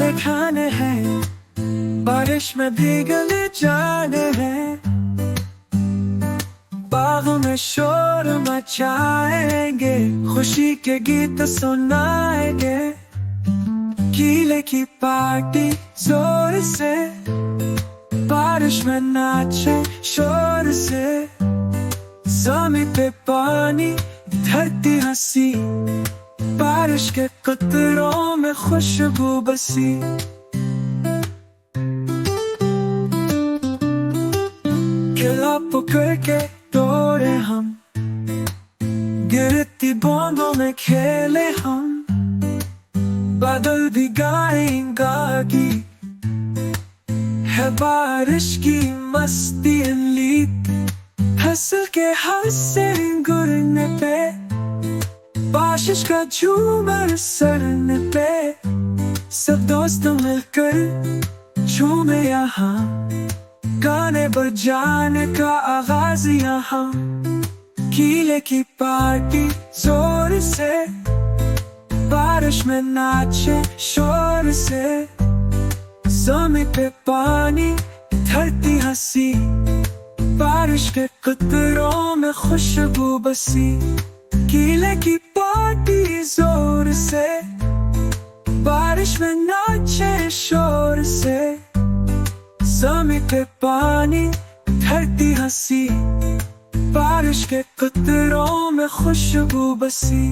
कीले खाने हैं, बारिश में भीगने जाने हैं। बागों में शोर मचाएंगे, खुशी के गीत सुनाएंगे। कीले की पार्टी जोर से, बारिश में नाचे शोर से। ज़मीन पे पानी, धरती हंसी, बारिश के कतरों में खुशबू बसी। किला पकड़ के दौड़े हम, गिरती बूंदों में खेले हम। बादल भी गाएंगा गीत, है बारिश की मस्ती लीक। हंस के हंसे गुरने पे, बारिश का झूमर सरने पे। सब दोस्त मिलकर झूमे यहाँ, गाने बजाने का आगाज यहाँ। कीले की पार्टी जोर से, बारिश में नाचे शोर से। ज़मीन पे पानी, धरती हंसी, बारिश के कतरों में खुशबू बसी। कीले की पार्टी जोर से, बारिश में नाचे शोर से। ज़मीन पे पानी, धरती हंसी, बारिश के कतरों में खुशबू बसी।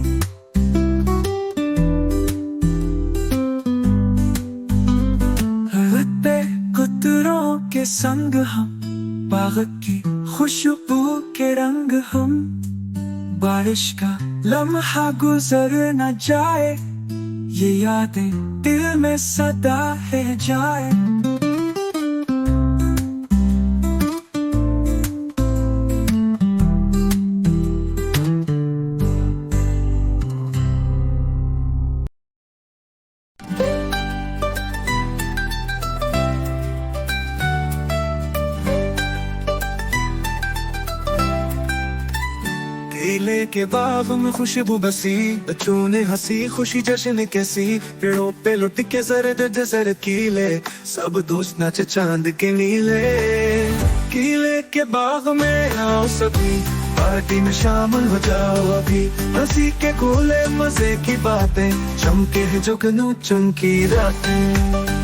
हलते कतरों के संग हम, बाग की खुशबू के रंग हम। बारिश का लम्हा गुजर न जाए, ये यादें दिल में सदा रह जाए। कीले के बाग में खुशबू बसी, बच्चों ने हंसी खुशी जश्न कैसी। पेड़ों पे लुट के जरद जरद कीले, सब दोस्त नाचे चांद के नीले। कीले के बाग में आओ सभी, पार्टी में शामिल हो जाओ अभी। हंसी के गोले मजे की बातें, चमके है जुगनू चमकी रातें।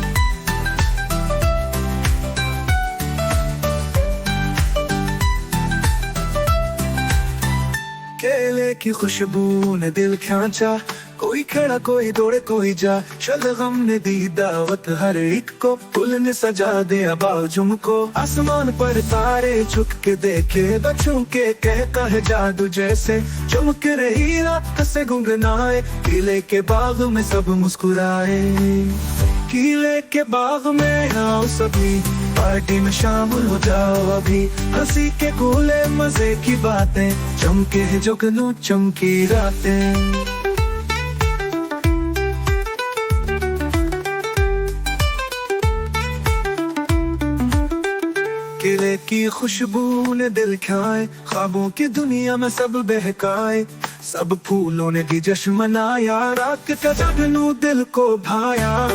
केले की खुशबू ने दिल खींचा, कोई खड़ा कोई दौड़े कोई जा। शलगम ने दी दावत हर एक को, फूल ने सजा दिया बाजुम को। आसमान पर तारे झुक के देखे, बच्चों के कहता है जादू जैसे। चमक रही रात से गुनगुनाए, कीले के बाग में सब मुस्कुराए। कीले के बाग में आओ सभी, पार्टी में शामिल हो जाओ अभी। हंसी के गोले मजे की बातें, चमके है जुगनू चमकी रातें। केले की खुशबू ने दिल खाए, ख्वाबों की दुनिया में सब बहकाए। सब फूलों ने भी जश्न मनाया, रात का जुगनू दिल को भाया।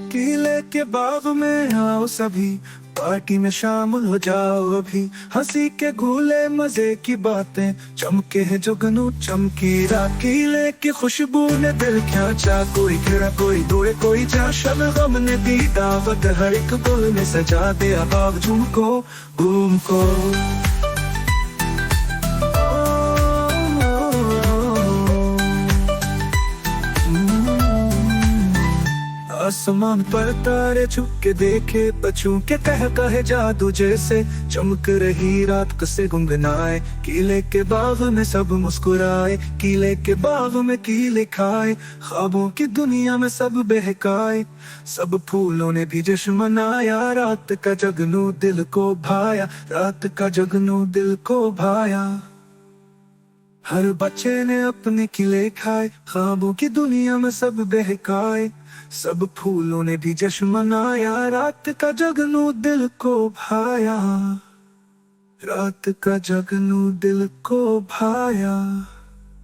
कीले के बाग में आओ सभी, पार्टी में शामिल हो जाओ अभी। हंसी के गोले मजे की बातें, चमके है जुगनू चमकी रात। कीले की खुशबू ने दिल खींचा, कोई खड़ा कोई दौड़े कोई जा। शलगम ने दी दावत हर एक गुल में सजा दिया बाग झूम को घूम को। आसमान पर तारे झुक के देखे, बच्चों के कहे जादू जैसे। चमक रही रात से गुनगुनाए, कीले के बाग में सब मुस्कुराए। कीले के बाग में कीले खाए, ख्वाबों की दुनिया में सब बहकाए। सब फूलों ने भी जश्न मनाया, रात का जुगनू दिल को भाया। रात का जुगनू दिल को भाया। हर बच्चे ने अपने किले खाए, ख्वाबों की दुनिया में सब बहकाए। सब फूलों ने भी जश्न मनाया, रात का जगनू दिल को भाया, रात का जगनू दिल को भाया।